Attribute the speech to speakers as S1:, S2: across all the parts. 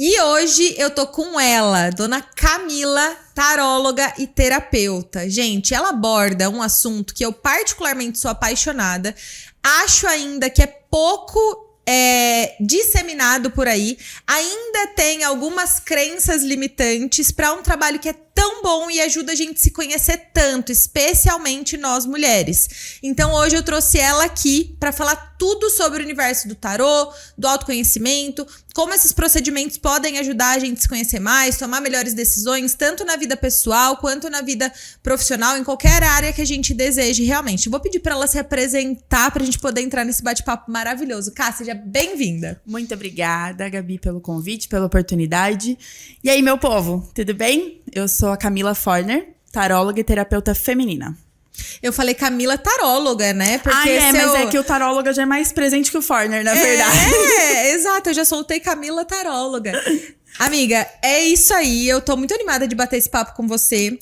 S1: E hoje eu tô com ela, Dona Camila, taróloga e terapeuta. Gente, ela aborda um assunto que eu particularmente sou apaixonada. Acho ainda que é pouco disseminado por aí. Ainda tem algumas crenças limitantes para um trabalho que é tão bom e ajuda a gente a se conhecer tanto, especialmente nós mulheres. Então hoje eu trouxe ela aqui para falar tudo sobre o universo do tarô, do autoconhecimento, como esses procedimentos podem ajudar a gente a se conhecer mais, tomar melhores decisões, tanto na vida pessoal quanto na vida profissional, em qualquer área que a gente deseje realmente. Eu vou pedir para ela se apresentar para a gente poder entrar nesse bate-papo maravilhoso. Cá, seja bem-vinda.
S2: Muito obrigada, Gabi, pelo convite, pela oportunidade. E aí, meu povo, tudo bem? Eu sou a Camila Forner, taróloga e terapeuta feminina.
S1: Eu falei Camila taróloga, né? Porque
S2: mas é que o taróloga já é mais presente que o Forner, na verdade.
S1: Exato, eu já soltei Camila taróloga. Amiga, é isso aí, eu tô muito animada de bater esse papo com você.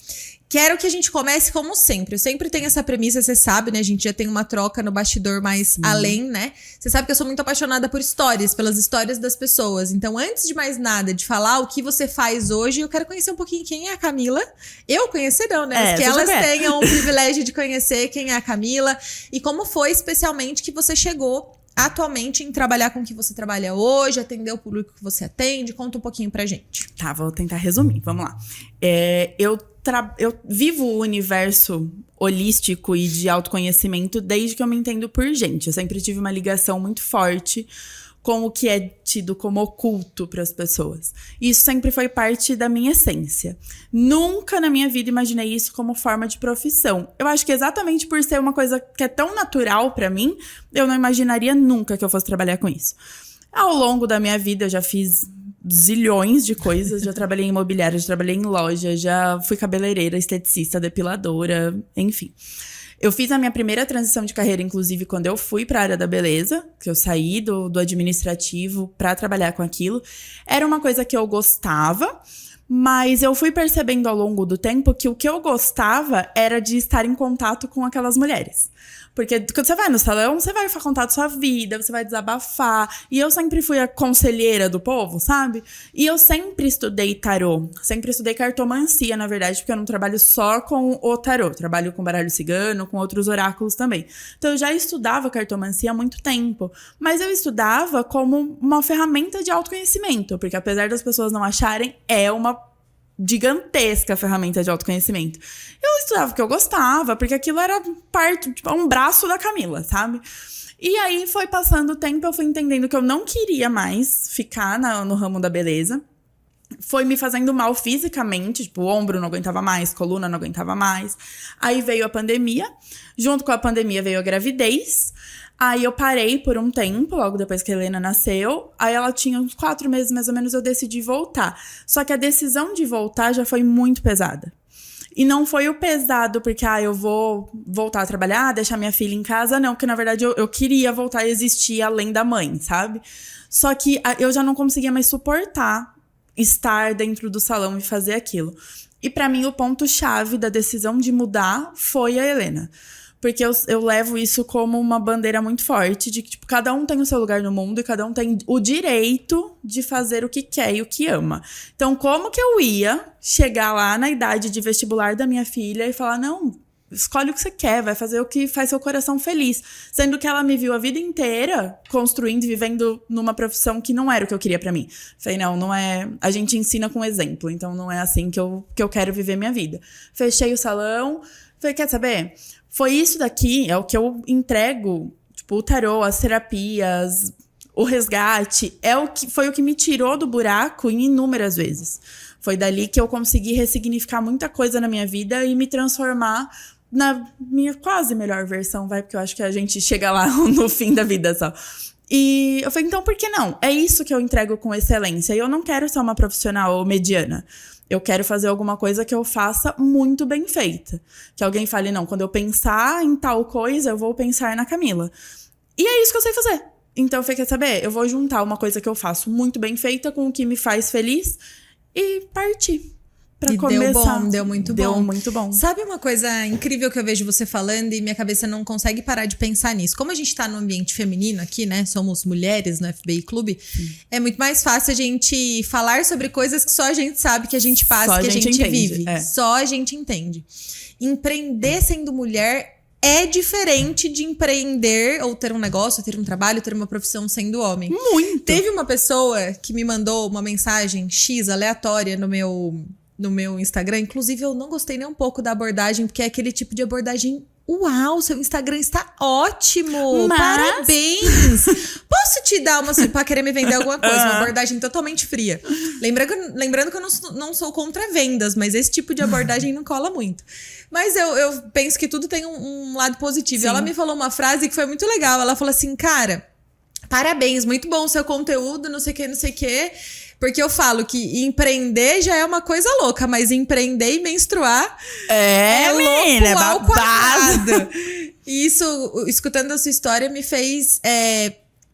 S1: Quero que a gente comece como sempre. Eu sempre tenho essa premissa, você sabe, né? A gente já tem uma troca no bastidor mais além, né? Você sabe que eu sou muito apaixonada por histórias, pelas histórias das pessoas. Então, antes de mais nada, de falar o que você faz hoje, eu quero conhecer um pouquinho quem é a Camila. Eu conhecer não, né? Mas que elas tenham o privilégio de conhecer quem é a Camila. E como foi, especialmente, que você chegou atualmente em trabalhar com o que você trabalha hoje, atender o público que você atende. Conta um pouquinho pra gente.
S2: Tá, vou tentar resumir. Vamos lá. Eu vivo o universo holístico e de autoconhecimento desde que eu me entendo por gente. Eu sempre tive uma ligação muito forte com o que é tido como oculto para as pessoas. Isso sempre foi parte da minha essência. Nunca na minha vida imaginei isso como forma de profissão. Eu acho que exatamente por ser uma coisa que é tão natural para mim, eu não imaginaria nunca que eu fosse trabalhar com isso. Ao longo da minha vida, eu já fiz zilhões de coisas. Já trabalhei em imobiliária, já trabalhei em loja, já fui cabeleireira, esteticista, depiladora, enfim. Eu fiz a minha primeira transição de carreira, inclusive, quando eu fui para a área da beleza, que eu saí do administrativo para trabalhar com aquilo. Era uma coisa que eu gostava, mas eu fui percebendo ao longo do tempo que o que eu gostava era de estar em contato com aquelas mulheres. Porque quando você vai no salão, você vai contar da sua vida, você vai desabafar. E eu sempre fui a conselheira do povo, sabe? E eu sempre estudei tarô. Sempre estudei cartomancia, na verdade, porque eu não trabalho só com o tarô. Trabalho com baralho cigano, com outros oráculos também. Então eu já estudava cartomancia há muito tempo. Mas eu estudava como uma ferramenta de autoconhecimento. Porque apesar das pessoas não acharem, é uma gigantesca ferramenta de autoconhecimento. Eu estudava porque eu gostava, porque aquilo era parte, tipo, um braço da Camila, sabe? E aí foi passando o tempo, eu fui entendendo que eu não queria mais ficar no ramo da beleza. Foi me fazendo mal fisicamente, tipo, o ombro não aguentava mais, coluna não aguentava mais. Aí veio a pandemia, junto com a pandemia veio a gravidez. Aí eu parei por um tempo, logo depois que a Helena nasceu. Aí ela tinha uns 4 meses, mais ou menos, eu decidi voltar. Só que a decisão de voltar já foi muito pesada. E não foi o pesado porque, eu vou voltar a trabalhar, deixar minha filha em casa. Não, porque na verdade eu queria voltar a existir além da mãe, sabe? Só que eu já não conseguia mais suportar estar dentro do salão e fazer aquilo. E pra mim o ponto-chave da decisão de mudar foi a Helena. Porque eu levo isso como uma bandeira muito forte de que, tipo, cada um tem o seu lugar no mundo e cada um tem o direito de fazer o que quer e o que ama. Então, como que eu ia chegar lá na idade de vestibular da minha filha e falar, não, escolhe o que você quer, vai fazer o que faz seu coração feliz. Sendo que ela me viu a vida inteira construindo e vivendo numa profissão que não era o que eu queria pra mim. Falei, não é... A gente ensina com exemplo, então não é assim que eu quero viver minha vida. Fechei o salão, falei, quer saber? Foi isso daqui, é o que eu entrego, tipo, o tarô, as terapias, o resgate, foi o que me tirou do buraco em inúmeras vezes. Foi dali que eu consegui ressignificar muita coisa na minha vida e me transformar na minha quase melhor versão, porque eu acho que a gente chega lá no fim da vida só. E eu falei, então por que não? É isso que eu entrego com excelência. E eu não quero ser uma profissional mediana. Eu quero fazer alguma coisa que eu faça muito bem feita. Que alguém fale, não, quando eu pensar em tal coisa, eu vou pensar na Camila. E é isso que eu sei fazer. Então, eu falei, quer saber? Eu vou juntar uma coisa que eu faço muito bem feita com o que me faz feliz e partir. pra
S1: E
S2: começar.
S1: deu muito bom.
S2: Deu muito bom.
S1: Sabe uma coisa incrível que eu vejo você falando e minha cabeça não consegue parar de pensar nisso? Como a gente tá no ambiente feminino aqui, né? Somos mulheres no FBI Clube. É muito mais fácil a gente falar sobre coisas que só a gente sabe, que a gente passa,
S2: Só
S1: que a gente
S2: entende,
S1: vive.
S2: é.
S1: Só a gente entende. Empreender sendo mulher é diferente de empreender ou ter um negócio, ter um trabalho, ter uma profissão sendo homem.
S2: Muito.
S1: Teve uma pessoa que me mandou uma mensagem X aleatória no meu Instagram. Inclusive, eu não gostei nem um pouco da abordagem, porque é aquele tipo de abordagem. Uau, seu Instagram está ótimo!
S2: Mas...
S1: Parabéns! Posso te dar uma pra querer me vender alguma coisa? Uma abordagem totalmente fria. Lembrando que eu não sou contra vendas, mas esse tipo de abordagem não cola muito. Mas eu penso que tudo tem um lado positivo.
S2: Sim.
S1: Ela me falou uma frase que foi muito legal. Ela falou assim, cara, parabéns, muito bom o seu conteúdo, não sei o que, não sei o que. Porque eu falo que empreender já é uma coisa louca, mas empreender e menstruar é louco ao quadrado. E isso, escutando a sua história, me fez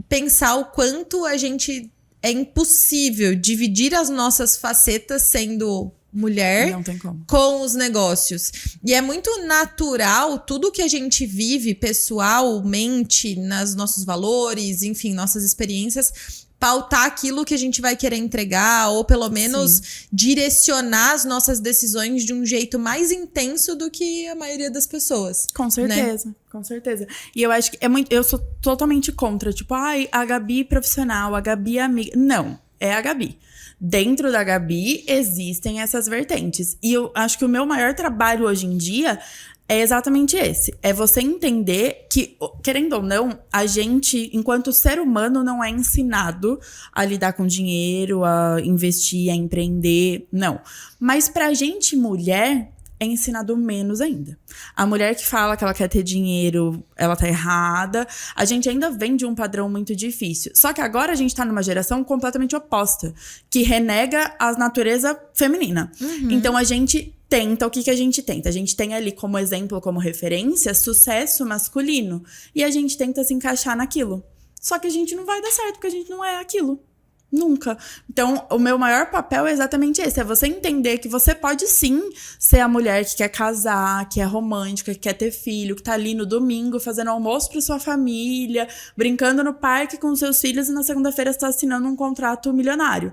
S1: pensar o quanto a gente é impossível dividir as nossas facetas sendo mulher
S2: Não tem como.
S1: com os negócios. E é muito natural tudo que a gente vive pessoalmente, nos nossos valores, enfim, nossas experiências, pautar aquilo que a gente vai querer entregar, ou pelo menos direcionar as nossas decisões de um jeito mais intenso do que a maioria das pessoas.
S2: Com certeza, né? Com certeza. E eu acho que eu sou totalmente contra, tipo, a Gabi profissional, a Gabi amiga. Não, é a Gabi. Dentro da Gabi existem essas vertentes. E eu acho que o meu maior trabalho hoje em dia é exatamente esse. É você entender que, querendo ou não, a gente, enquanto ser humano, não é ensinado a lidar com dinheiro, a investir, a empreender. Não. Mas pra gente, mulher, é ensinado menos ainda. A mulher que fala que ela quer ter dinheiro, ela tá errada. A gente ainda vem de um padrão muito difícil. Só que agora a gente tá numa geração completamente oposta, que renega a natureza feminina. Uhum. Então a gente tenta, o que a gente tenta? A gente tem ali como exemplo, como referência, sucesso masculino. E a gente tenta se encaixar naquilo. Só que a gente não vai dar certo, porque a gente não é aquilo. Nunca. Então, o meu maior papel é exatamente esse. É você entender que você pode sim ser a mulher que quer casar, que é romântica, que quer ter filho, que tá ali no domingo fazendo almoço pra sua família, brincando no parque com seus filhos e na segunda-feira você tá assinando um contrato milionário.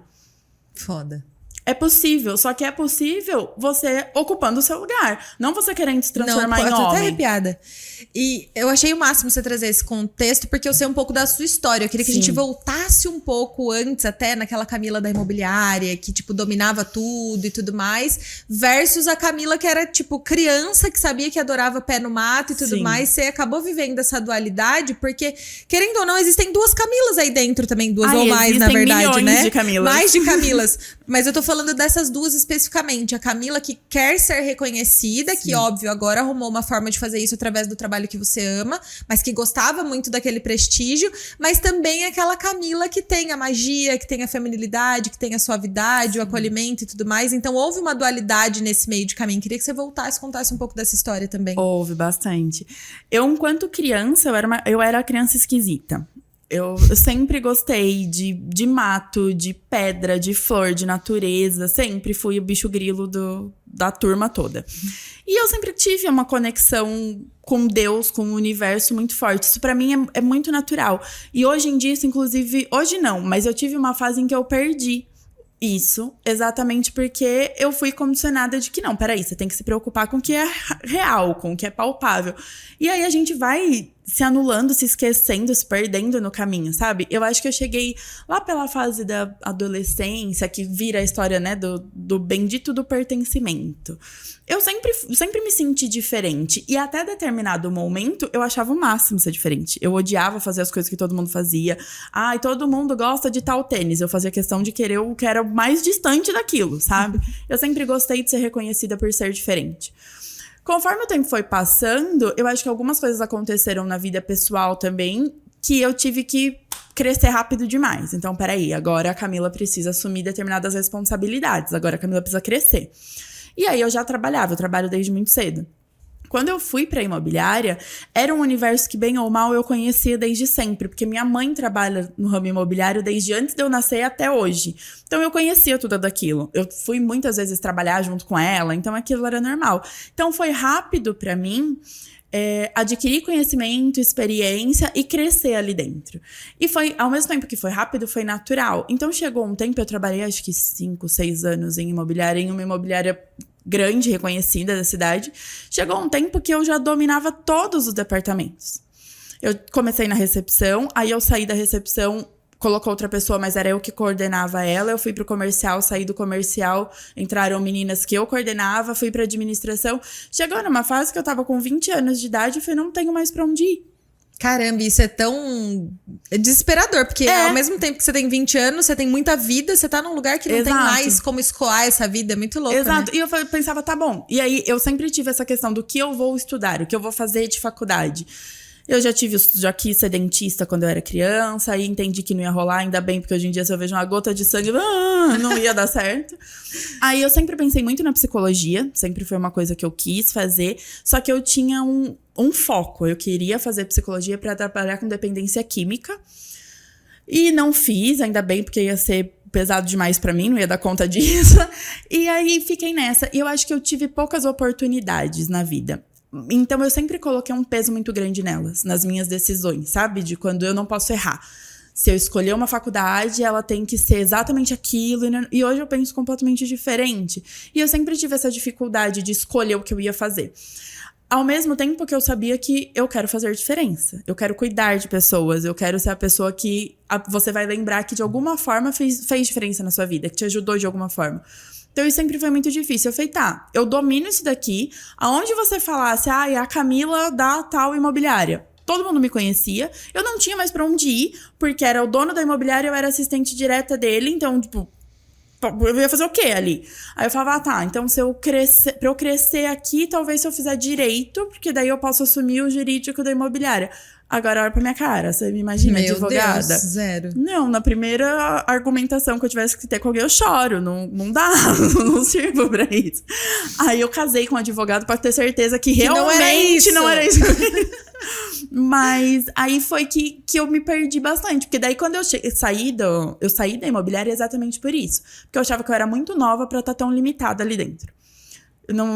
S1: Foda.
S2: É possível, só que é possível você ocupando o seu lugar. Não você querendo se transformar em homem.
S1: Eu tô até arrepiada. E eu achei o máximo você trazer esse contexto, porque eu sei um pouco da sua história. Eu queria que a gente voltasse um pouco antes, até naquela Camila da imobiliária, que, tipo, dominava tudo e tudo mais, versus a Camila que era, tipo, criança, que sabia que adorava pé no mato e tudo mais. Você acabou vivendo essa dualidade, porque, querendo ou não, existem duas Camilas aí dentro também, duas ou mais, na verdade, né?
S2: De Camilas.
S1: Mais de Camilas. Mas eu tô falando dessas duas especificamente. A Camila que quer ser reconhecida, que, óbvio, agora arrumou uma forma de fazer isso através do trabalho que você ama, mas que gostava muito daquele prestígio, mas também aquela Camila que tem a magia, que tem a feminilidade, que tem a suavidade, o acolhimento e tudo mais. Então houve uma dualidade nesse meio de caminho. Queria que você voltasse, contasse um pouco dessa história também.
S2: Houve bastante. Eu, enquanto criança, eu era criança esquisita. Eu sempre gostei de mato, de pedra, de flor, de natureza. Sempre fui o bicho grilo da turma toda. E eu sempre tive uma conexão com Deus, com o universo muito forte. Isso pra mim é muito natural. E hoje em dia, isso, inclusive... Hoje não, mas eu tive uma fase em que eu perdi isso, exatamente porque eu fui condicionada de que não, peraí, você tem que se preocupar com o que é real, com o que é palpável. E aí a gente vai se anulando, se esquecendo, se perdendo no caminho, sabe? Eu acho que eu cheguei lá pela fase da adolescência, que vira a história, né, do bendito do pertencimento. Eu sempre me senti diferente. E até determinado momento, eu achava o máximo ser diferente. Eu odiava fazer as coisas que todo mundo fazia. Ai, todo mundo gosta de tal tênis. Eu fazia questão de querer o que era mais distante daquilo, sabe? Eu sempre gostei de ser reconhecida por ser diferente. Conforme o tempo foi passando, eu acho que algumas coisas aconteceram na vida pessoal também, que eu tive que crescer rápido demais. Então, peraí, agora a Camila precisa assumir determinadas responsabilidades. Agora a Camila precisa crescer. E aí eu já trabalhava, eu trabalho desde muito cedo. Quando eu fui pra imobiliária, era um universo que, bem ou mal, eu conhecia desde sempre. Porque minha mãe trabalha no ramo imobiliário desde antes de eu nascer até hoje. Então, eu conhecia tudo daquilo. Eu fui muitas vezes trabalhar junto com ela, então aquilo era normal. Então, foi rápido pra mim adquirir conhecimento, experiência e crescer ali dentro. E foi, ao mesmo tempo que foi rápido, foi natural. Então, chegou um tempo, eu trabalhei acho que 5, 6 anos em uma imobiliária grande, reconhecida da cidade. Chegou um tempo que eu já dominava todos os departamentos. Eu comecei na recepção, aí eu saí da recepção, colocou outra pessoa, mas era eu que coordenava ela. Eu fui pro comercial, saí do comercial, entraram meninas que eu coordenava, fui pra administração. Chegou numa fase que eu tava com 20 anos de idade e falei, não tenho mais pra onde ir.
S1: Caramba, isso é tão desesperador, porque ao mesmo tempo que você tem 20 anos, você tem muita vida, você tá num lugar que não tem mais como escoar essa vida, é muito louco,
S2: Exato,
S1: né?
S2: e eu pensava, tá bom. E aí, eu sempre tive essa questão do que eu vou estudar, o que eu vou fazer de faculdade. Eu já quis ser dentista quando eu era criança, aí entendi que não ia rolar, ainda bem, porque hoje em dia se eu vejo uma gota de sangue, não ia dar certo. Aí eu sempre pensei muito na psicologia, sempre foi uma coisa que eu quis fazer, só que eu tinha um foco, eu queria fazer psicologia para trabalhar com dependência química, e não fiz, ainda bem, porque ia ser pesado demais pra mim, não ia dar conta disso, e aí fiquei nessa, e eu acho que eu tive poucas oportunidades na vida. Então, eu sempre coloquei um peso muito grande nelas, nas minhas decisões, sabe? De quando eu não posso errar. Se eu escolher uma faculdade, ela tem que ser exatamente aquilo. E hoje eu penso completamente diferente. E eu sempre tive essa dificuldade de escolher o que eu ia fazer. Ao mesmo tempo que eu sabia que eu quero fazer diferença. Eu quero cuidar de pessoas. Eu quero ser a pessoa que você vai lembrar que de alguma forma fez diferença na sua vida. Que te ajudou de alguma forma. Então, isso sempre foi muito difícil. Eu falei, tá, eu domino isso daqui. Aonde você falasse, é a Camila da tal imobiliária. Todo mundo me conhecia. Eu não tinha mais pra onde ir, porque era o dono da imobiliária, eu era assistente direta dele. Então, tipo, eu ia fazer o quê ali? Aí eu falava, tá, então pra eu crescer aqui, talvez se eu fizer direito, porque daí eu posso assumir o jurídico da imobiliária. Agora olha pra minha cara, você me imagina,
S1: Meu
S2: advogada?
S1: Deus, zero.
S2: Não, na primeira argumentação que eu tivesse que ter com alguém, eu choro. Não dá, não sirvo pra isso. Aí eu casei com um advogado pra ter certeza que realmente não era isso. Mas aí foi que eu me perdi bastante. Porque daí quando eu saí da imobiliária exatamente por isso. Porque eu achava que eu era muito nova pra estar tão limitada ali dentro.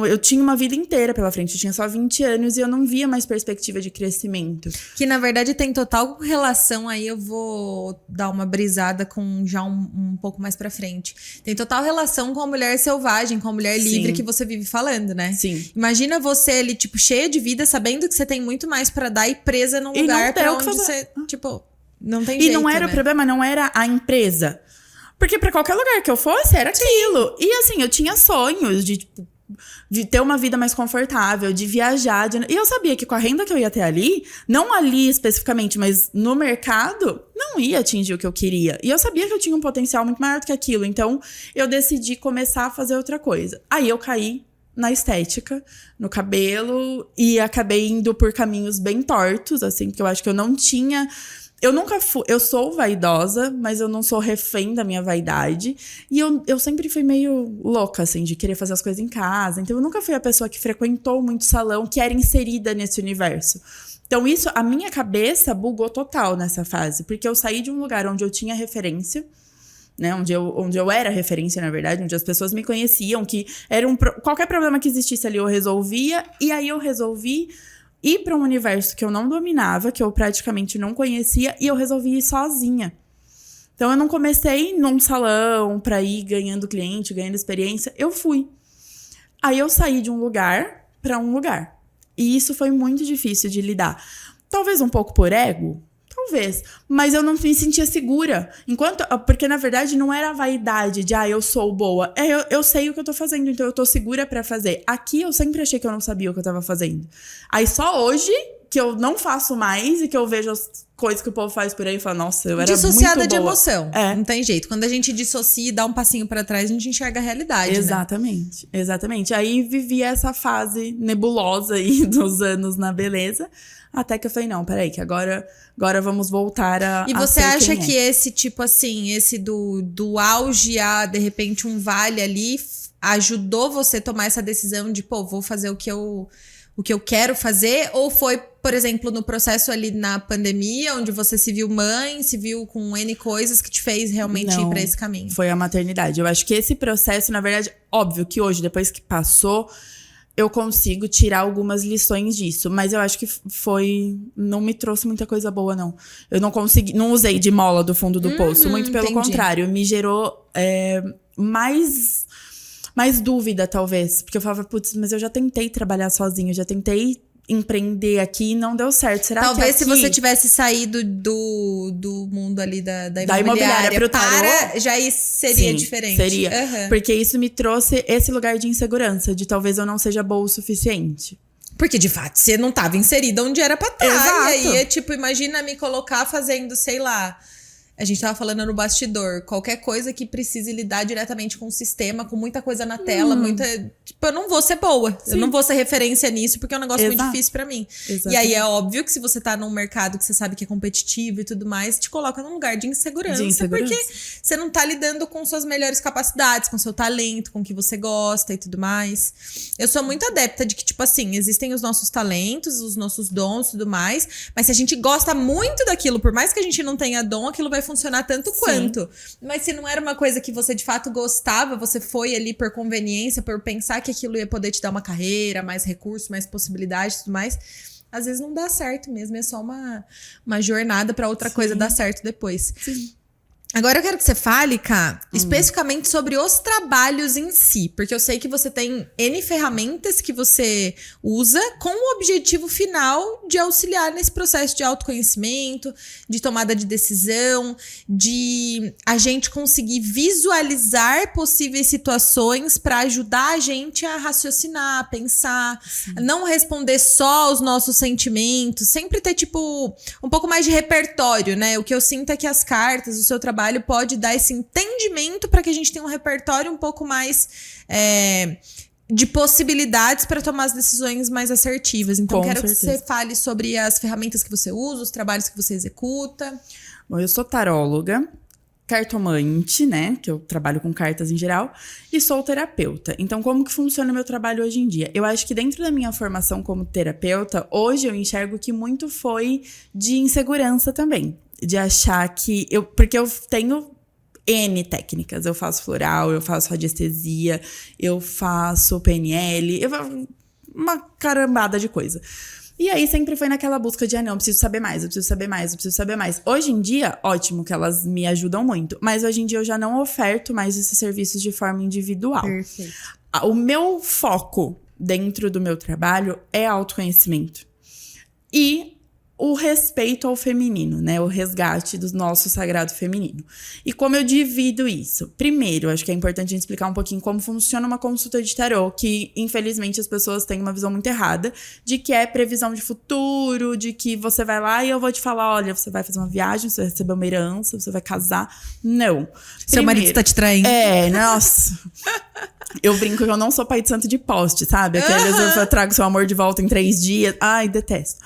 S2: Eu tinha uma vida inteira pela frente, eu tinha só 20 anos e eu não via mais perspectiva de crescimento.
S1: Que na verdade tem total relação, aí eu vou dar uma brisada com já um pouco mais pra frente. Tem total relação com a mulher selvagem, com a mulher livre que você vive falando, né?
S2: Sim.
S1: Imagina você ali, tipo, cheia de vida, sabendo que você tem muito mais pra dar e presa num lugar pra onde você, tipo, não tem jeito,
S2: E não era
S1: né?
S2: o problema, não era a empresa. Porque pra qualquer lugar que eu fosse, era aquilo. E assim, eu tinha sonhos de, tipo, de ter uma vida mais confortável, de viajar. E eu sabia que com a renda que eu ia ter ali, não ali especificamente, mas no mercado, não ia atingir o que eu queria. E eu sabia que eu tinha um potencial muito maior do que aquilo. Então, eu decidi começar a fazer outra coisa. Aí eu caí na estética, no cabelo, e acabei indo por caminhos bem tortos, assim, porque eu acho que eu não tinha... Eu nunca fui... Eu sou vaidosa, mas eu não sou refém da minha vaidade. E eu sempre fui meio louca, assim, de querer fazer as coisas em casa. Então, eu nunca fui a pessoa que frequentou muito salão, que era inserida nesse universo. Então, isso... A minha cabeça bugou total nessa fase. Porque eu saí de um lugar onde eu tinha referência, né? Onde eu era referência, na verdade. Onde as pessoas me conheciam, que era qualquer problema que existisse ali, eu resolvia. E aí, eu resolvi... ir para um universo que eu não dominava, que eu praticamente não conhecia, e eu resolvi ir sozinha. Então, eu não comecei num salão pra ir ganhando cliente, ganhando experiência. Eu fui. Aí, eu saí de um lugar pra um lugar. E isso foi muito difícil de lidar. Talvez um pouco por ego. Talvez. Mas eu não me sentia segura. Porque, na verdade, não era a vaidade de, eu sou boa. Eu sei o que eu tô fazendo, então eu tô segura pra fazer. Aqui, eu sempre achei que eu não sabia o que eu tava fazendo. Aí, só hoje, que eu não faço mais e que eu vejo as coisas que o povo faz por aí e falo, nossa, eu era muito boa.
S1: Dissociada de emoção. Não tem jeito. Quando a gente dissocia e dá um passinho pra trás, a gente enxerga a realidade,
S2: Exatamente. Né? Exatamente. Aí, vivi essa fase nebulosa aí dos anos na beleza. Até que eu falei, não, peraí, que agora vamos voltar a
S1: E você acha que esse tipo assim, esse do auge a, de repente, um vale ali, ajudou você a tomar essa decisão de, vou fazer o que o que eu quero fazer? Ou foi, por exemplo, no processo ali na pandemia, onde você se viu mãe, se viu com N coisas que te fez realmente ir pra esse caminho?
S2: Foi a maternidade. Eu acho que esse processo, na verdade, óbvio que hoje, depois que passou, eu consigo tirar algumas lições disso. Mas eu acho que não me trouxe muita coisa boa, não. Eu não usei de mola do fundo do poço. Muito pelo contrário, me gerou mais dúvida, talvez. Porque eu falava, putz, mas eu já tentei trabalhar sozinho, já tentei empreender aqui e não deu certo. Será
S1: Talvez
S2: que
S1: se você tivesse saído do mundo ali da imobiliária
S2: pro tarô,
S1: já seria
S2: sim,
S1: diferente.
S2: Seria. Porque isso me trouxe esse lugar de insegurança, de talvez eu não seja boa o suficiente.
S1: Porque, de fato, você não estava inserida onde era pra estar.
S2: Exato.
S1: E aí, imagina me colocar fazendo, sei lá... A gente tava falando no bastidor. Qualquer coisa que precise lidar diretamente com o sistema, com muita coisa na tela, eu não vou ser boa. Sim. Eu não vou ser referência nisso, porque é um negócio muito difícil pra mim. Exatamente. E aí é óbvio que se você tá num mercado que você sabe que é competitivo e tudo mais, te coloca num lugar de insegurança. Porque você não tá lidando com suas melhores capacidades, com seu talento, com o que você gosta e tudo mais. Eu sou muito adepta de que, existem os nossos talentos, os nossos dons e tudo mais, mas se a gente gosta muito daquilo, por mais que a gente não tenha dom, aquilo vai funcionar tanto quanto. Mas se não era uma coisa que você de fato gostava, você foi ali por conveniência, por pensar que aquilo ia poder te dar uma carreira, mais recursos, mais possibilidades e tudo mais, às vezes não dá certo mesmo, é só uma jornada pra outra coisa dar certo depois. Sim. Agora eu quero que você fale, Ká, especificamente sobre os trabalhos em si. Porque eu sei que você tem N ferramentas que você usa com o objetivo final de auxiliar nesse processo de autoconhecimento, de tomada de decisão, de a gente conseguir visualizar possíveis situações para ajudar a gente a raciocinar, a pensar, a não responder só aos nossos sentimentos, sempre ter, um pouco mais de repertório, né? O que eu sinto é que as cartas, o seu trabalho pode dar esse entendimento para que a gente tenha um repertório um pouco mais de possibilidades para tomar as decisões mais assertivas. Então, quero que você fale sobre as ferramentas que você usa, os trabalhos que você executa.
S2: Bom, eu sou taróloga, cartomante, né? Que eu trabalho com cartas em geral, e sou terapeuta. Então, como que funciona o meu trabalho hoje em dia? Eu acho que dentro da minha formação como terapeuta, hoje eu enxergo que muito foi de insegurança também. De achar que... Porque eu tenho N técnicas. Eu faço floral, eu faço radiestesia, eu faço PNL, uma carambada de coisa. E aí sempre foi naquela busca de, não, preciso saber mais, eu preciso saber mais, eu preciso saber mais. Hoje em dia, ótimo que elas me ajudam muito, mas hoje em dia eu já não oferto mais esses serviços de forma individual.
S1: Perfeito.
S2: O meu foco dentro do meu trabalho é autoconhecimento. E o respeito ao feminino, né? O resgate do nosso sagrado feminino. E como eu divido isso? Primeiro, acho que é importante a gente explicar um pouquinho como funciona uma consulta de tarô, que infelizmente as pessoas têm uma visão muito errada, de que é previsão de futuro, de que você vai lá e eu vou te falar, olha, você vai fazer uma viagem, você vai receber uma herança, você vai casar. Não.
S1: Seu marido tá te traindo.
S2: Nossa. Eu brinco que eu não sou pai de santo de poste, sabe? Aqueles eu trago seu amor de volta em 3 dias. Ai, detesto.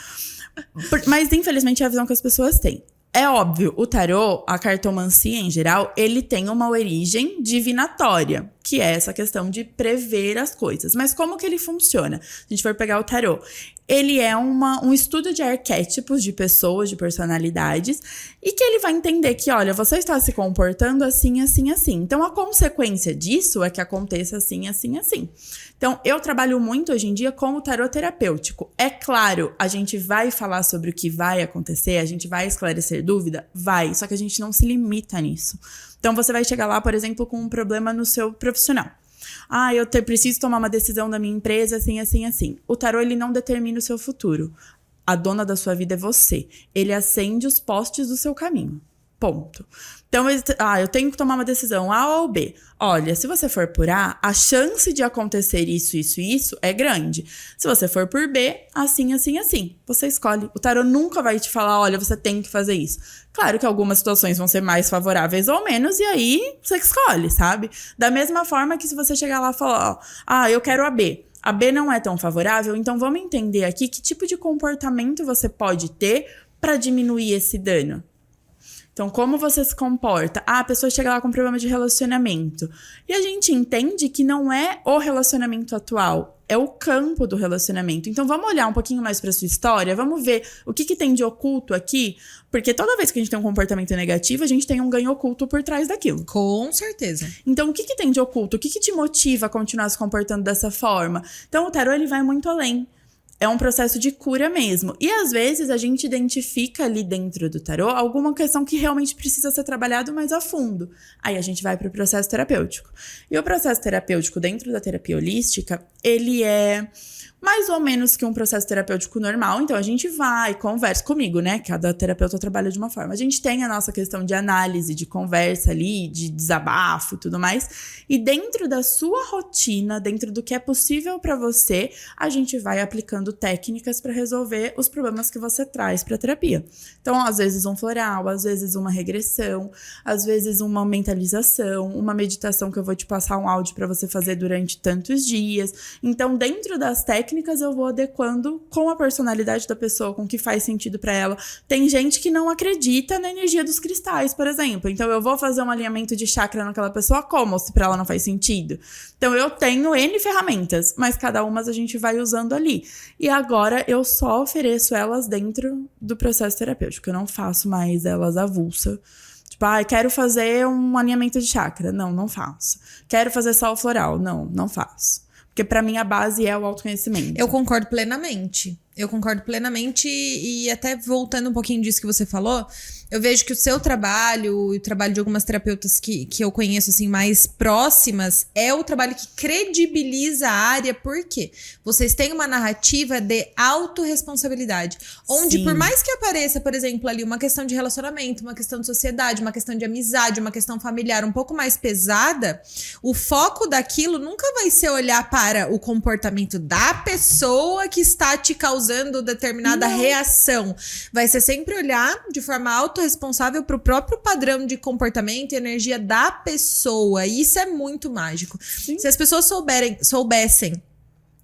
S2: Mas, infelizmente, é a visão que as pessoas têm. É óbvio, o tarô, a cartomancia em geral, ele tem uma origem divinatória, que é essa questão de prever as coisas. Mas como que ele funciona? Se a gente for pegar o tarô, ele é um estudo de arquétipos de pessoas, de personalidades, e que ele vai entender que, olha, você está se comportando assim, assim, assim. Então, a consequência disso é que aconteça assim, assim, assim. Então, eu trabalho muito hoje em dia com o tarô terapêutico. É claro, a gente vai falar sobre o que vai acontecer, a gente vai esclarecer dúvida? Vai, só que a gente não se limita nisso. Então, você vai chegar lá, por exemplo, com um problema no seu profissional. Eu preciso tomar uma decisão da minha empresa, assim, assim, assim. O tarô, ele não determina o seu futuro. A dona da sua vida é você. Ele acende os postes do seu caminho. Ponto. Então, eu tenho que tomar uma decisão A ou B. Olha, se você for por A, a chance de acontecer isso, isso e isso é grande. Se você for por B, assim, assim, assim. Você escolhe. O tarô nunca vai te falar, olha, você tem que fazer isso. Claro que algumas situações vão ser mais favoráveis ou menos, e aí você que escolhe, sabe? Da mesma forma que se você chegar lá e falar, eu quero a B. A B não é tão favorável, então vamos entender aqui que tipo de comportamento você pode ter para diminuir esse dano. Então, como você se comporta? Ah, a pessoa chega lá com problema de relacionamento. E a gente entende que não é o relacionamento atual, é o campo do relacionamento. Então, vamos olhar um pouquinho mais para sua história, vamos ver o que tem de oculto aqui, porque toda vez que a gente tem um comportamento negativo, a gente tem um ganho oculto por trás daquilo.
S1: Com certeza.
S2: Então, o que tem de oculto? O que te motiva a continuar se comportando dessa forma? Então, o tarô, ele vai muito além. É um processo de cura mesmo. E às vezes a gente identifica ali dentro do tarô alguma questão que realmente precisa ser trabalhado mais a fundo. Aí a gente vai para o processo terapêutico. E o processo terapêutico dentro da terapia holística, ele é mais ou menos que um processo terapêutico normal. Então a gente vai, conversa comigo, né? Cada terapeuta trabalha de uma forma. A gente tem a nossa questão de análise, de conversa ali, de desabafo e tudo mais. E dentro da sua rotina, dentro do que é possível para você, a gente vai aplicando técnicas para resolver os problemas que você traz para terapia. Então, às vezes um floral, às vezes uma regressão, às vezes uma mentalização, uma meditação que eu vou te passar um áudio para você fazer durante tantos dias. Então, dentro das técnicas, eu vou adequando com a personalidade da pessoa, com o que faz sentido pra ela. Tem gente que não acredita na energia dos cristais, por exemplo. Então, eu vou fazer um alinhamento de chakra naquela pessoa como? Se pra ela não faz sentido. Então, eu tenho N ferramentas, mas cada uma a gente vai usando ali. E agora, eu só ofereço elas dentro do processo terapêutico. Eu não faço mais elas avulsa. Tipo, quero fazer um alinhamento de chakra. Não faço. Quero fazer só o floral. Não faço. Porque pra mim a base é o autoconhecimento.
S1: Eu concordo plenamente. E até voltando um pouquinho disso que você falou, eu vejo que o seu trabalho e o trabalho de algumas terapeutas que eu conheço, assim, mais próximas, é o trabalho que credibiliza a área, porque vocês têm uma narrativa de autorresponsabilidade, onde por mais que apareça, por exemplo, ali uma questão de relacionamento, uma questão de sociedade, uma questão de amizade, uma questão familiar um pouco mais pesada, o foco daquilo nunca vai ser olhar para o comportamento da pessoa que está te causando determinada reação. Vai ser sempre olhar de forma autorresponsável para o próprio padrão de comportamento e energia da pessoa. E isso é muito mágico. Sim. Se as pessoas soubessem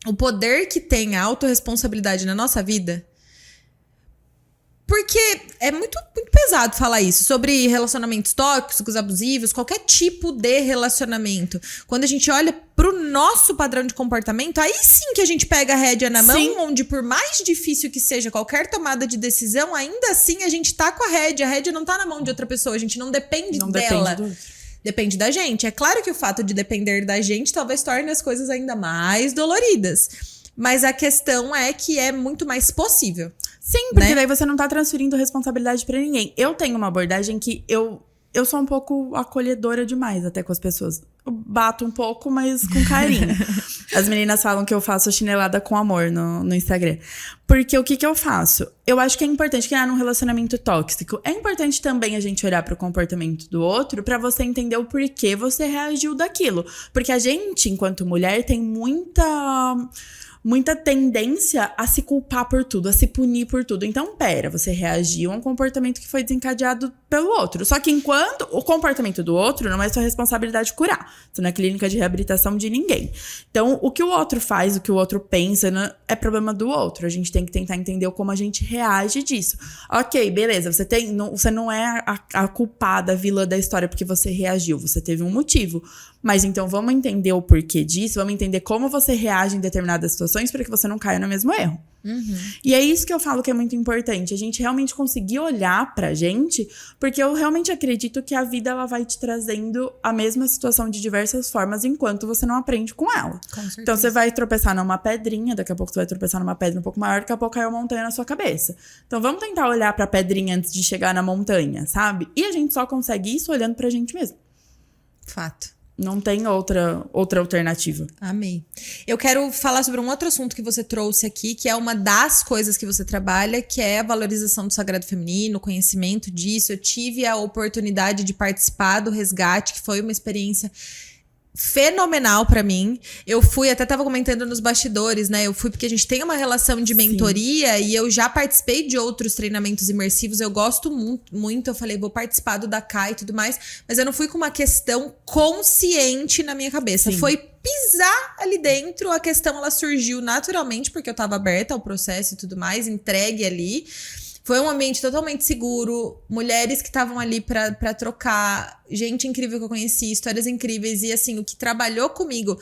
S1: o poder que tem a autorresponsabilidade na nossa vida, porque é muito pesado falar isso sobre relacionamentos tóxicos, abusivos, qualquer tipo de relacionamento. Quando a gente olha pro nosso padrão de comportamento, aí sim que a gente pega a rédea na mão, onde por mais difícil que seja qualquer tomada de decisão, ainda assim a gente tá com a rédea não tá na mão de outra pessoa, a gente não depende dela. Depende da gente. É claro que o fato de depender da gente talvez torne as coisas ainda mais doloridas. Mas a questão é que é muito mais possível.
S2: Sim, porque daí você não tá transferindo responsabilidade pra ninguém. Eu tenho uma abordagem que eu sou um pouco acolhedora demais até com as pessoas. Eu bato um pouco, mas com carinho. As meninas falam que eu faço chinelada com amor no Instagram. Porque o que eu faço? Eu acho que é importante criar num relacionamento tóxico. É importante também a gente olhar pro comportamento do outro pra você entender o porquê você reagiu daquilo. Porque a gente, enquanto mulher, tem muita tendência a se culpar por tudo, a se punir por tudo. Então, você reagiu a um comportamento que foi desencadeado pelo outro. Só que enquanto o comportamento do outro não é sua responsabilidade curar. Você não é clínica de reabilitação de ninguém. Então, o que o outro faz, o que o outro pensa, é problema do outro. A gente tem que tentar entender como a gente reage disso. Ok, beleza, você não é a culpada, a vilã da história porque você reagiu, você teve um motivo. Mas então vamos entender o porquê disso, vamos entender como você reage em determinadas situações para que você não caia no mesmo erro.
S1: Uhum.
S2: E é isso que eu falo que é muito importante, a gente realmente conseguir olhar pra gente, porque eu realmente acredito que a vida ela vai te trazendo a mesma situação de diversas formas enquanto você não aprende com ela. Então você vai tropeçar numa pedrinha, daqui a pouco você vai tropeçar numa pedra um pouco maior, daqui a pouco cai uma montanha na sua cabeça. Então vamos tentar olhar pra pedrinha antes de chegar na montanha, sabe? E a gente só consegue isso olhando pra gente mesmo.
S1: Fato.
S2: Não tem outra alternativa.
S1: Amei. Eu quero falar sobre um outro assunto que você trouxe aqui, que é uma das coisas que você trabalha, que é a valorização do sagrado feminino, o conhecimento disso. Eu tive a oportunidade de participar do resgate, que foi uma experiência fenomenal pra mim. Eu fui, até tava comentando nos bastidores, né? Eu fui porque a gente tem uma relação de mentoria. Sim. E eu já participei de outros treinamentos imersivos. Eu gosto muito. Eu falei, vou participar do Dakai e tudo mais. Mas eu não fui com uma questão consciente na minha cabeça. Sim. Foi pisar ali dentro. A questão, ela surgiu naturalmente porque eu tava aberta ao processo e tudo mais, entregue ali. Foi um ambiente totalmente seguro, mulheres que estavam ali pra trocar, gente incrível que eu conheci, histórias incríveis. E assim, o que trabalhou comigo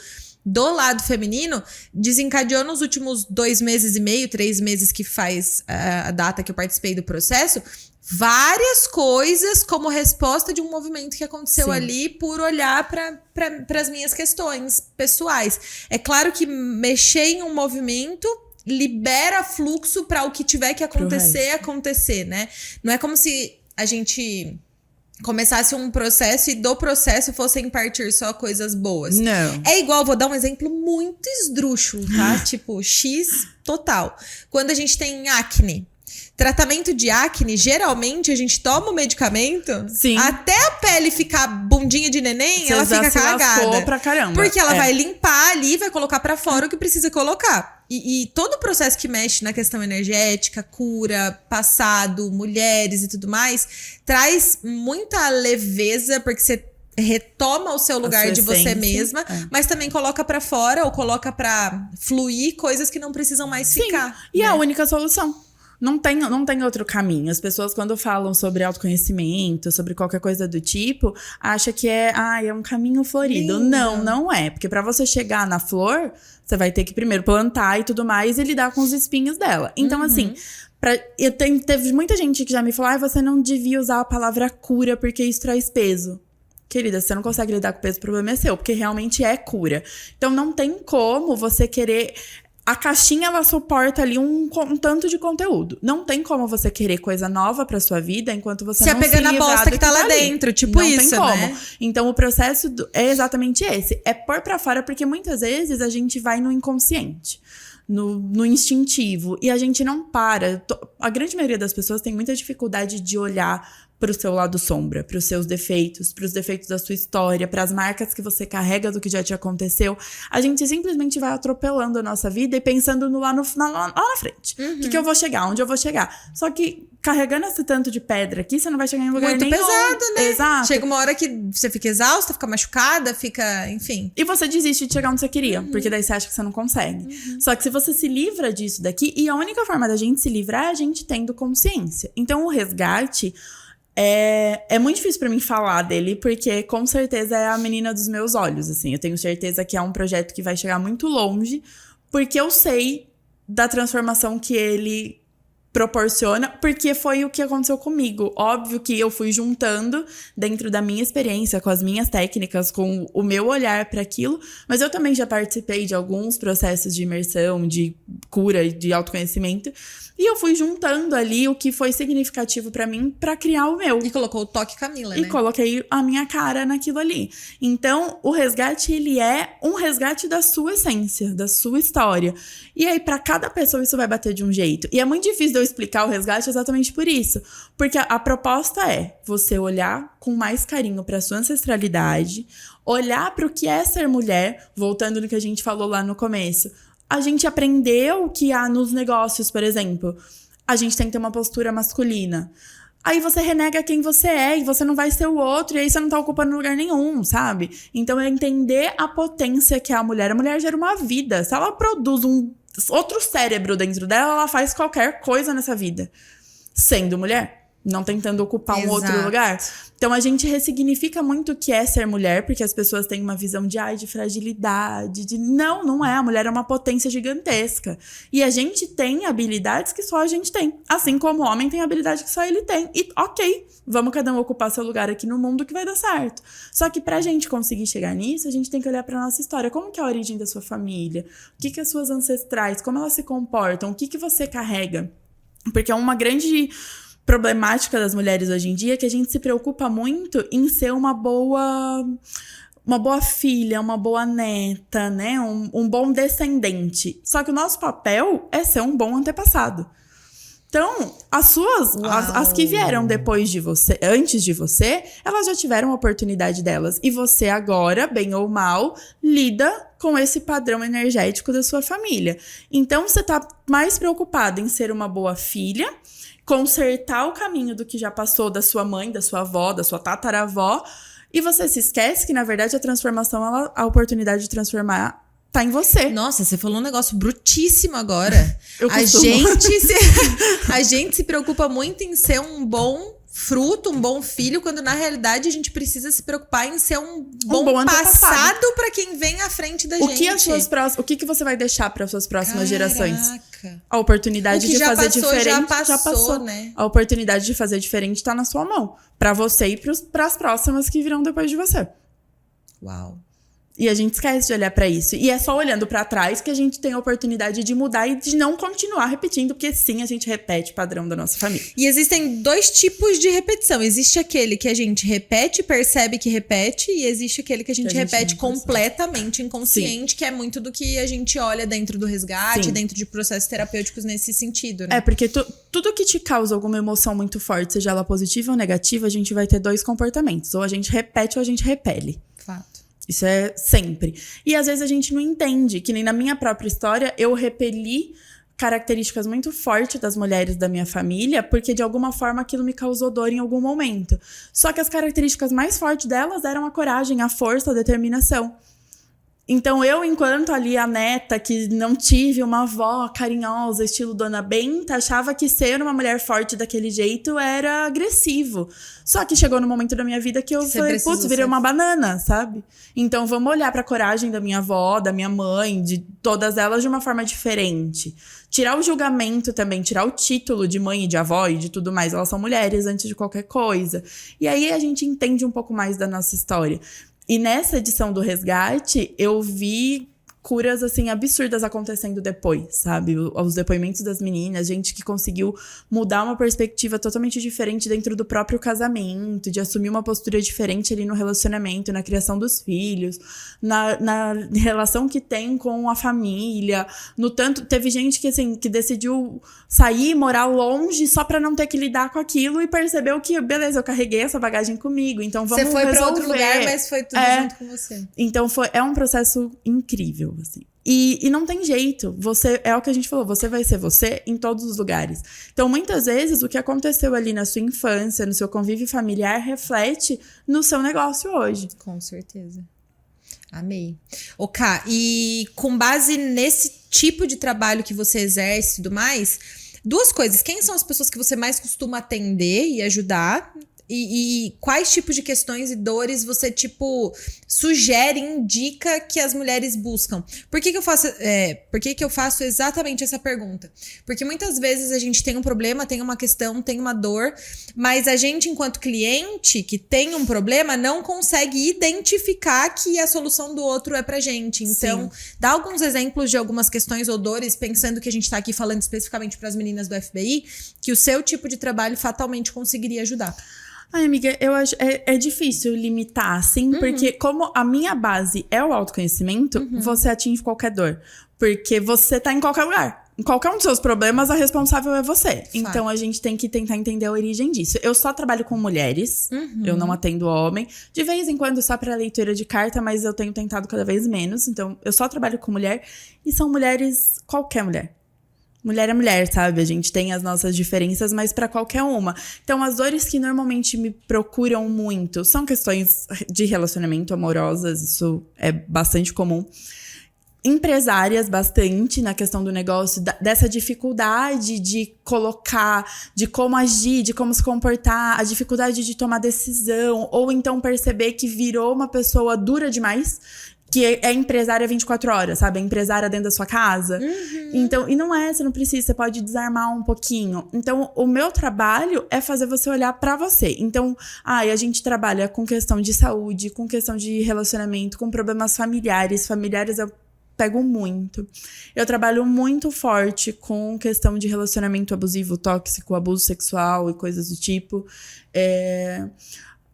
S1: do lado feminino desencadeou nos últimos 2 meses e meio, 3 meses que faz a data que eu participei do processo, várias coisas como resposta de um movimento que aconteceu ali por olhar para as minhas questões pessoais. É claro que mexer em um movimento libera fluxo para o que tiver que acontecer, né? Não é como se a gente começasse um processo e do processo fossem partir só coisas boas.
S2: Não.
S1: É igual, vou dar um exemplo muito esdrúxulo, tá? Tipo, X total. Quando a gente tem acne, tratamento de acne, geralmente a gente toma o medicamento,
S2: Sim.
S1: até a pele ficar bundinha de neném,
S2: Você
S1: ela
S2: já
S1: fica
S2: se
S1: cagada.
S2: lascou pra caramba.
S1: Porque ela vai limpar ali, vai colocar pra fora o que precisa colocar. E todo o processo que mexe na questão energética, cura, passado, mulheres e tudo mais, traz muita leveza, porque você retoma o seu lugar de você mesma, mas também coloca pra fora ou coloca pra fluir coisas que não precisam mais ficar.
S2: E é a única solução. Não tem outro caminho. As pessoas, quando falam sobre autoconhecimento, sobre qualquer coisa do tipo, acham que é um caminho florido.
S1: Lindo.
S2: Não é. Porque pra você chegar na flor, você vai ter que primeiro plantar e tudo mais e lidar com os espinhos dela. Então, assim, teve muita gente que já me falou, você não devia usar a palavra cura porque isso traz peso. Querida, se você não consegue lidar com o peso, o problema é seu, porque realmente é cura. Então, não tem como você querer... A caixinha, ela suporta ali um tanto de conteúdo. Não tem como você querer coisa nova pra sua vida enquanto você não se
S1: apega na
S2: livrar
S1: bosta
S2: do
S1: que tá lá
S2: ali.
S1: dentro, tipo
S2: não
S1: isso,
S2: tem como.
S1: né?
S2: Então, o processo é exatamente esse. É pôr pra fora, porque muitas vezes a gente vai no inconsciente. No instintivo. E a gente não para. A grande maioria das pessoas tem muita dificuldade de olhar pro seu lado sombra, pros seus defeitos, pros defeitos da sua história, pras marcas que você carrega do que já te aconteceu. A gente simplesmente vai atropelando a nossa vida e pensando lá na frente. O que eu vou chegar? Onde eu vou chegar? Só que carregando esse tanto de pedra aqui, você não vai chegar em lugar
S1: muito
S2: nenhum.
S1: pesado, né?
S2: Exato.
S1: Chega uma hora que você fica exausta, fica machucada, fica... Enfim.
S2: E você desiste de chegar onde você queria, porque daí você acha que você não consegue. Só que se você se livra disso daqui, e a única forma da gente se livrar é a gente tendo consciência. Então, o resgate... É muito difícil pra mim falar dele, porque com certeza é a menina dos meus olhos, assim. Eu tenho certeza que é um projeto que vai chegar muito longe, porque eu sei da transformação que ele proporciona, porque foi o que aconteceu comigo. Óbvio que eu fui juntando dentro da minha experiência, com as minhas técnicas, com o meu olhar para aquilo, mas eu também já participei de alguns processos de imersão, de cura, de autoconhecimento, e eu fui juntando ali o que foi significativo para mim para criar o meu.
S1: E colocou o toque Camila, né?
S2: E coloquei a minha cara naquilo ali. Então, o resgate, ele é um resgate da sua essência, da sua história. E aí, para cada pessoa, isso vai bater de um jeito. E é muito difícil de eu explicar o resgate exatamente por isso. Porque a proposta é você olhar com mais carinho para sua ancestralidade, olhar para o que é ser mulher, voltando no que a gente falou lá no começo. A gente aprendeu que nos negócios, por exemplo, a gente tem que ter uma postura masculina. Aí você renega quem você é e você não vai ser o outro, e aí você não tá ocupando lugar nenhum, sabe? Então é entender a potência que é a mulher. A mulher gera uma vida. Se ela produz um outro cérebro dentro dela, ela faz qualquer coisa nessa vida. Sendo mulher. Não tentando ocupar um outro lugar. Então, a gente ressignifica muito o que é ser mulher, porque as pessoas têm uma visão de fragilidade, Não é. A mulher é uma potência gigantesca. E a gente tem habilidades que só a gente tem. Assim como o homem tem habilidade que só ele tem. E ok, vamos cada um ocupar seu lugar aqui no mundo que vai dar certo. Só que pra gente conseguir chegar nisso, a gente tem que olhar pra nossa história. Como que é a origem da sua família? O que as suas ancestrais, como elas se comportam? O que você carrega? Porque é uma grande... problemática das mulheres hoje em dia é que a gente se preocupa muito em ser uma boa filha, uma boa neta, né? Um bom descendente. Só que o nosso papel é ser um bom antepassado. Então, as que vieram depois de você, antes de você, elas já tiveram a oportunidade delas. E você agora, bem ou mal, lida com esse padrão energético da sua família. Então, você tá mais preocupada em ser uma boa filha, consertar o caminho do que já passou da sua mãe, da sua avó, da sua tataravó, e você se esquece que, na verdade, a transformação, a oportunidade de transformar tá em você.
S1: Nossa, você falou um negócio brutíssimo agora. A gente se preocupa muito em ser um bom fruto, um bom filho, quando na realidade a gente precisa se preocupar em ser um bom passado pra quem vem à frente da gente.
S2: O que você vai deixar para suas próximas gerações?
S1: Caraca.
S2: A oportunidade de fazer diferente
S1: já passou, né?
S2: A oportunidade de fazer diferente tá na sua mão, pra você e pras próximas que virão depois de você.
S1: Uau.
S2: E a gente esquece de olhar pra isso. E é só olhando pra trás que a gente tem a oportunidade de mudar e de não continuar repetindo, porque sim, a gente repete o padrão da nossa família.
S1: E existem 2 tipos de repetição. Existe aquele que a gente repete, percebe que repete, e existe aquele que a gente repete completamente inconsciente, que é muito do que a gente olha dentro do resgate, dentro de processos terapêuticos nesse sentido, né?
S2: É, porque tudo que te causa alguma emoção muito forte, seja ela positiva ou negativa, a gente vai ter 2 comportamentos. Ou a gente repete ou a gente repele.
S1: Fato.
S2: Isso é sempre. E às vezes a gente não entende, que nem na minha própria história, eu repeli características muito fortes das mulheres da minha família, porque de alguma forma aquilo me causou dor em algum momento. Só que as características mais fortes delas eram a coragem, a força, a determinação. Então eu, enquanto ali a neta, que não tive uma avó carinhosa, estilo Dona Benta, achava que ser uma mulher forte daquele jeito era agressivo. Só que chegou no momento da minha vida que eu falei, putz, virei uma banana, sabe? Então vamos olhar pra coragem da minha avó, da minha mãe, de todas elas de uma forma diferente. Tirar o julgamento também, tirar o título de mãe e de avó e de tudo mais. Elas são mulheres antes de qualquer coisa. E aí a gente entende um pouco mais da nossa história. E nessa edição do Resgate, eu vi curas, assim, absurdas acontecendo depois, sabe? Os depoimentos das meninas, gente que conseguiu mudar uma perspectiva totalmente diferente dentro do próprio casamento, de assumir uma postura diferente ali no relacionamento, na criação dos filhos, na relação que tem com a família. No tanto, teve gente que, assim, que decidiu sair e morar longe só pra não ter que lidar com aquilo e percebeu que, beleza, eu carreguei essa bagagem comigo, então vamos resolver.
S1: Você foi pra outro lugar, mas foi tudo junto com você.
S2: Então é um processo incrível, assim. E não tem jeito, é o que a gente falou, você vai ser você em todos os lugares. Então, muitas vezes, o que aconteceu ali na sua infância, no seu convívio familiar, reflete no seu negócio hoje.
S1: Com certeza. Amei. Ká, e com base nesse tipo de trabalho que você exerce e tudo mais, 2 coisas. Quem são as pessoas que você mais costuma atender e ajudar? E quais tipos de questões e dores você, tipo, sugere, indica que as mulheres buscam? Por que eu faço exatamente essa pergunta? Porque muitas vezes a gente tem um problema, tem uma questão, tem uma dor, mas a gente, enquanto cliente que tem um problema, não consegue identificar que a solução do outro é pra gente. Então, dá alguns exemplos de algumas questões ou dores, pensando que a gente tá aqui falando especificamente pras meninas do FBI, que o seu tipo de trabalho fatalmente conseguiria ajudar.
S2: Ai, amiga, eu acho é difícil limitar, assim, porque como a minha base é o autoconhecimento, você atinge qualquer dor. Porque você tá em qualquer lugar. Em qualquer um dos seus problemas, a responsável é você. Então, a gente tem que tentar entender a origem disso. Eu só trabalho com mulheres, eu não atendo homem. De vez em quando, só pra leitura de carta, mas eu tenho tentado cada vez menos. Então, eu só trabalho com mulher. E são mulheres, qualquer mulher. Mulher é mulher, sabe? A gente tem as nossas diferenças, mas pra qualquer uma. Então, as dores que normalmente me procuram muito são questões de relacionamento amorosas, isso é bastante comum. Empresárias, bastante, na questão do negócio, dessa dificuldade de colocar, de como agir, de como se comportar, a dificuldade de tomar decisão, ou então perceber que virou uma pessoa dura demais, que é empresária 24 horas, sabe? É empresária dentro da sua casa. Então, e não é, você não precisa, você pode desarmar um pouquinho. Então, o meu trabalho é fazer você olhar pra você. Então, a gente trabalha com questão de saúde, com questão de relacionamento, com problemas familiares. Familiares eu pego muito. Eu trabalho muito forte com questão de relacionamento abusivo, tóxico, abuso sexual e coisas do tipo.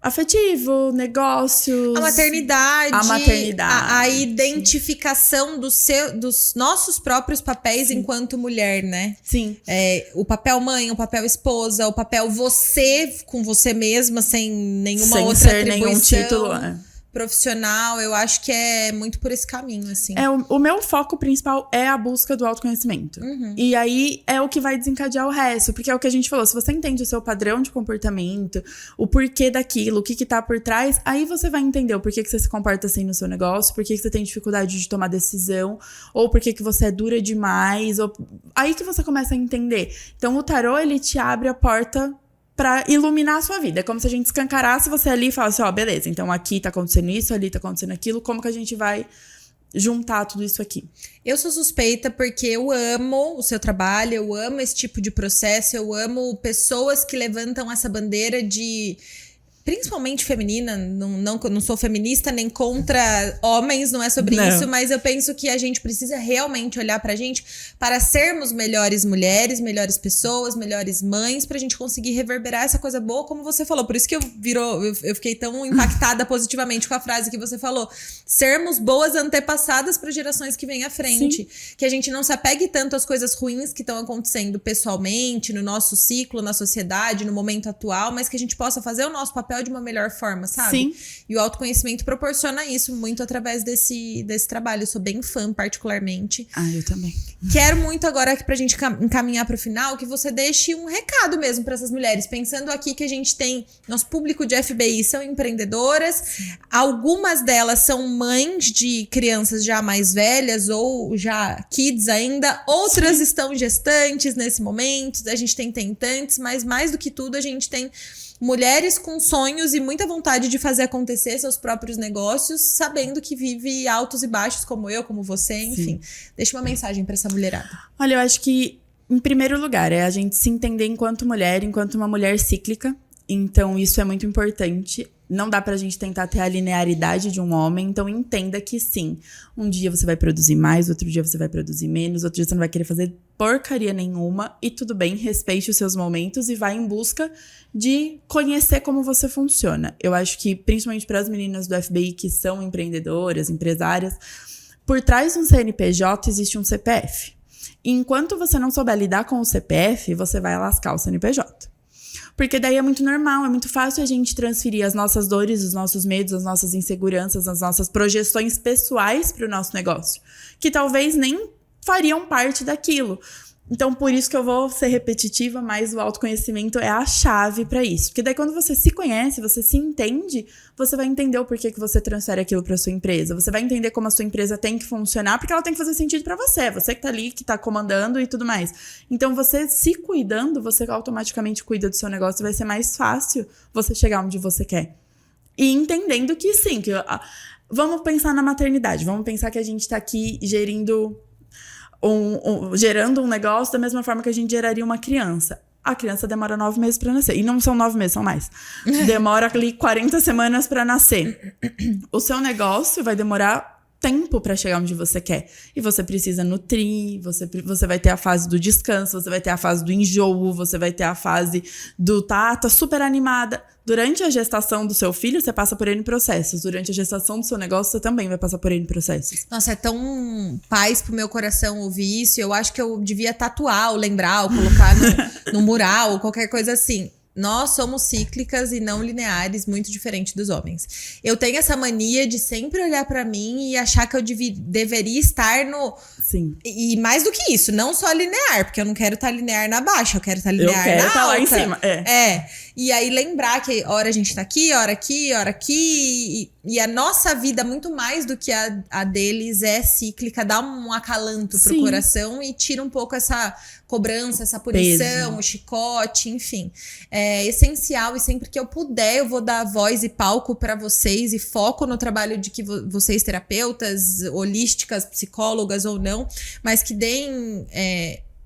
S2: Afetivo, negócios.
S1: A maternidade. A
S2: sim.
S1: identificação dos nossos próprios papéis enquanto mulher, né?
S2: Sim.
S1: O papel mãe, o papel esposa, o papel você com você mesma, sem nenhuma outra atribuição.
S2: Nenhum título.
S1: profissional, eu acho que é muito por esse caminho, assim.
S2: O meu foco principal é a busca do autoconhecimento. E aí é o que vai desencadear o resto. Porque é o que a gente falou, se você entende o seu padrão de comportamento, o porquê daquilo, o que tá por trás, aí você vai entender o porquê que você se comporta assim no seu negócio, porquê que você tem dificuldade de tomar decisão, ou porquê que você é dura demais, ou... aí que você começa a entender. Então o tarô, ele te abre a porta pra iluminar a sua vida. É como se a gente escancarasse você ali e falasse, ó, beleza, então aqui tá acontecendo isso, ali tá acontecendo aquilo, como que a gente vai juntar tudo isso aqui?
S1: Eu sou suspeita porque eu amo o seu trabalho, eu amo esse tipo de processo, eu amo pessoas que levantam essa bandeira de... principalmente feminina, não sou feminista nem contra homens, não é sobre isso, mas eu penso que a gente precisa realmente olhar pra gente para sermos melhores mulheres, melhores pessoas, melhores mães, pra gente conseguir reverberar essa coisa boa, como você falou. Por isso que eu fiquei tão impactada positivamente com a frase que você falou. Sermos boas antepassadas para gerações que vêm à frente. Sim. Que a gente não se apegue tanto às coisas ruins que estão acontecendo pessoalmente, no nosso ciclo, na sociedade, no momento atual, mas que a gente possa fazer o nosso papel de uma melhor forma, sabe?
S2: Sim.
S1: E o autoconhecimento proporciona isso muito através desse trabalho. Eu sou bem fã, particularmente.
S2: Eu também.
S1: Quero muito agora, pra gente encaminhar pro final, que você deixe um recado mesmo pra essas mulheres. Pensando aqui que a gente tem... nosso público de FBI são empreendedoras. Sim. Algumas delas são mães de crianças já mais velhas ou já kids ainda. Outras estão gestantes nesse momento. A gente tem tentantes, mas mais do que tudo a gente tem... mulheres com sonhos e muita vontade de fazer acontecer seus próprios negócios, sabendo que vive altos e baixos, como eu, como você, enfim. Sim. Deixa uma mensagem pra essa mulherada.
S2: Olha, eu acho que, em primeiro lugar, é a gente se entender enquanto mulher, enquanto uma mulher cíclica. Então, isso é muito importante. Não dá pra gente tentar ter a linearidade de um homem. Então, entenda que sim, um dia você vai produzir mais, outro dia você vai produzir menos, outro dia você não vai querer fazer porcaria nenhuma. E tudo bem, respeite os seus momentos e vá em busca de conhecer como você funciona. Eu acho que, principalmente para as meninas do FBI que são empreendedoras, empresárias, por trás de um CNPJ existe um CPF. E enquanto você não souber lidar com o CPF, você vai lascar o CNPJ. Porque daí é muito normal, é muito fácil a gente transferir as nossas dores, os nossos medos, as nossas inseguranças, as nossas projeções pessoais para o nosso negócio, que talvez nem fariam parte daquilo. Então, por isso que eu vou ser repetitiva, mas o autoconhecimento é a chave para isso. Porque daí quando você se conhece, você se entende, você vai entender o porquê que você transfere aquilo para sua empresa. Você vai entender como a sua empresa tem que funcionar, porque ela tem que fazer sentido para você. É você que tá ali, que tá comandando e tudo mais. Então, você se cuidando, você automaticamente cuida do seu negócio. Vai ser mais fácil você chegar onde você quer. E entendendo que sim, que vamos pensar na maternidade. Vamos pensar que a gente tá aqui gerando um negócio da mesma forma que a gente geraria uma criança. A criança demora 9 meses pra nascer. E não são 9 meses, são mais. Demora ali 40 semanas pra nascer. O seu negócio vai demorar tempo pra chegar onde você quer. E você precisa nutrir, você vai ter a fase do descanso, você vai ter a fase do enjoo, você vai ter a fase do tá super animada. Durante a gestação do seu filho, você passa por N processos. Durante a gestação do seu negócio, você também vai passar por N processos.
S1: Nossa, é tão paz pro meu coração ouvir isso. Eu acho que eu devia tatuar, ou lembrar, ou colocar no mural, ou qualquer coisa assim. Nós somos cíclicas e não lineares, muito diferente dos homens. Eu tenho essa mania de sempre olhar pra mim e achar que eu deveria estar no...
S2: Sim.
S1: E mais do que isso, não só linear, porque eu não quero estar linear na baixa, eu quero estar linear na alta.
S2: Eu quero estar lá em cima,
S1: E aí lembrar que hora a gente tá aqui, hora aqui, hora aqui. E a nossa vida, muito mais do que a deles, é cíclica. Dá um acalanto pro coração e tira um pouco essa cobrança, essa punição, o chicote, enfim. É essencial e sempre que eu puder, eu vou dar voz e palco pra vocês e foco no trabalho de que vocês, terapeutas, holísticas, psicólogas ou não, mas que deem...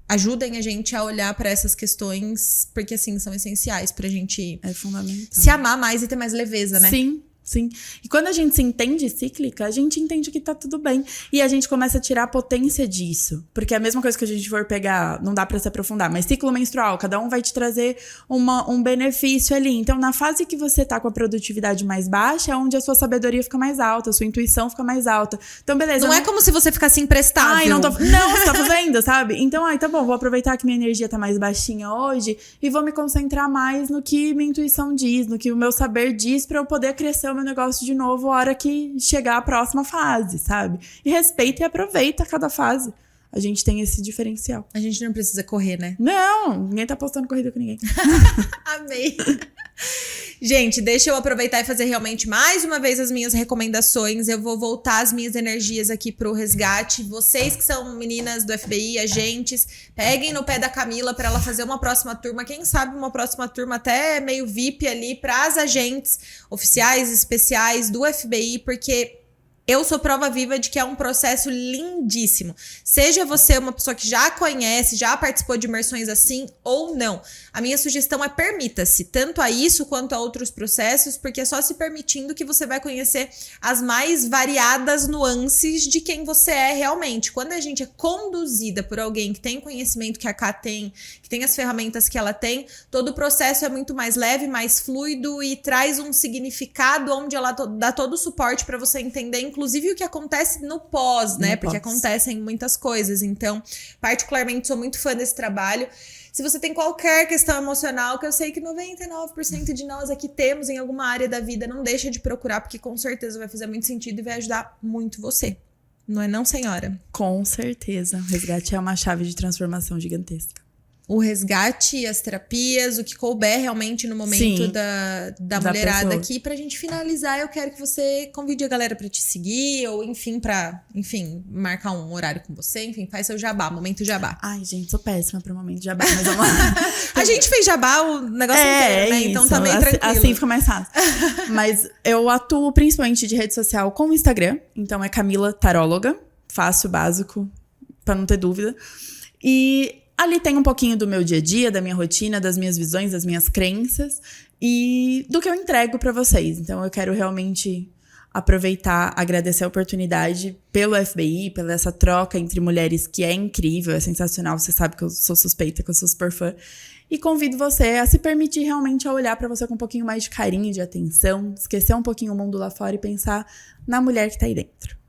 S1: ajudem a gente a olhar pra essas questões, porque, assim, são essenciais pra gente se amar mais e ter mais leveza, né?
S2: Sim. E quando a gente se entende cíclica, a gente entende que tá tudo bem. E a gente começa a tirar a potência disso. Porque é a mesma coisa que a gente for pegar, não dá pra se aprofundar, mas ciclo menstrual, cada um vai te trazer um benefício ali. Então, na fase que você tá com a produtividade mais baixa, é onde a sua sabedoria fica mais alta, a sua intuição fica mais alta. Então, beleza.
S1: Não é como se você ficasse imprestável.
S2: Não, você tá fazendo, sabe? Então, tá bom, vou aproveitar que minha energia tá mais baixinha hoje e vou me concentrar mais no que minha intuição diz, no que o meu saber diz pra eu poder crescer o meu negócio de novo a hora que chegar a próxima fase, sabe? E respeita e aproveita cada fase. A gente tem esse diferencial.
S1: A gente não precisa correr, né?
S2: Não, ninguém tá postando corrida com ninguém.
S1: Amei. Gente, deixa eu aproveitar e fazer realmente mais uma vez as minhas recomendações. Eu vou voltar as minhas energias aqui pro resgate. Vocês que são meninas do FBI, agentes, peguem no pé da Camila para ela fazer uma próxima turma. Quem sabe uma próxima turma até meio VIP ali para as agentes oficiais, especiais do FBI, porque eu sou prova viva de que é um processo lindíssimo. Seja você uma pessoa que já conhece, já participou de imersões assim ou não. A minha sugestão é permita-se, tanto a isso quanto a outros processos, porque é só se permitindo que você vai conhecer as mais variadas nuances de quem você é realmente. Quando a gente é conduzida por alguém que tem o conhecimento que a Ká tem, que tem as ferramentas que ela tem, todo o processo é muito mais leve, mais fluido e traz um significado onde ela dá todo o suporte para você entender, inclusive o que acontece no pós, né? Porque acontecem muitas coisas. Então, particularmente, sou muito fã desse trabalho. Se você tem qualquer questão emocional, que eu sei que 99% de nós aqui temos em alguma área da vida, não deixa de procurar, porque com certeza vai fazer muito sentido e vai ajudar muito você. Não é não, senhora?
S2: Com certeza. O resgate é uma chave de transformação gigantesca.
S1: O resgate e as terapias, o que couber realmente no momento da mulherada
S2: pessoa.
S1: aqui. Pra gente finalizar, eu quero que você convide a galera pra te seguir, ou enfim, marcar um horário com você. Enfim, faz seu jabá, momento jabá.
S2: Ai, gente, sou péssima pro momento jabá, mas vamos lá.
S1: A gente fez jabá o negócio inteiro, né?
S2: Isso.
S1: Então tá meio tranquilo.
S2: Assim fica mais fácil. Mas eu atuo principalmente de rede social com o Instagram. Então é Camila Taróloga. Fácil, básico, pra não ter dúvida. E ali tem um pouquinho do meu dia a dia, da minha rotina, das minhas visões, das minhas crenças e do que eu entrego pra vocês. Então eu quero realmente aproveitar, agradecer a oportunidade pelo FBI, pela essa troca entre mulheres que é incrível, é sensacional. Você sabe que eu sou suspeita, que eu sou super fã. E convido você a se permitir realmente a olhar pra você com um pouquinho mais de carinho e de atenção, esquecer um pouquinho o mundo lá fora e pensar na mulher que tá aí dentro.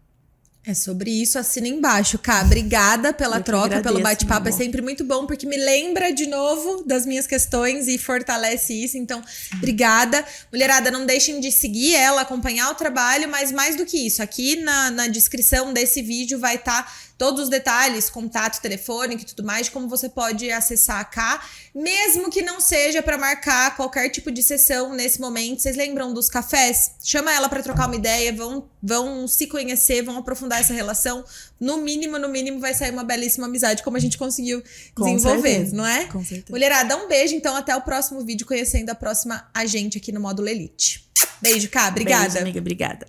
S1: É sobre isso, assina embaixo, Ká. Obrigada pela troca,
S2: agradeço,
S1: pelo bate-papo. É
S2: meu amor.
S1: sempre muito bom, porque me lembra de novo das minhas questões e fortalece isso. Então, obrigada. Mulherada, não deixem de seguir ela, acompanhar o trabalho, mas mais do que isso, aqui na descrição desse vídeo vai estar todos os detalhes, contato telefônico e tudo mais, de como você pode acessar a Ká, mesmo que não seja para marcar qualquer tipo de sessão nesse momento. Vocês lembram dos cafés? Chama ela para trocar uma ideia, vão se conhecer, vão aprofundar essa relação. No mínimo, vai sair uma belíssima amizade, como a gente conseguiu desenvolver, não é?
S2: Com certeza.
S1: Mulherada, um beijo, então até o próximo vídeo, conhecendo a próxima agente aqui no Módulo Elite. Beijo, Ká, obrigada.
S2: Beijo, amiga, obrigada.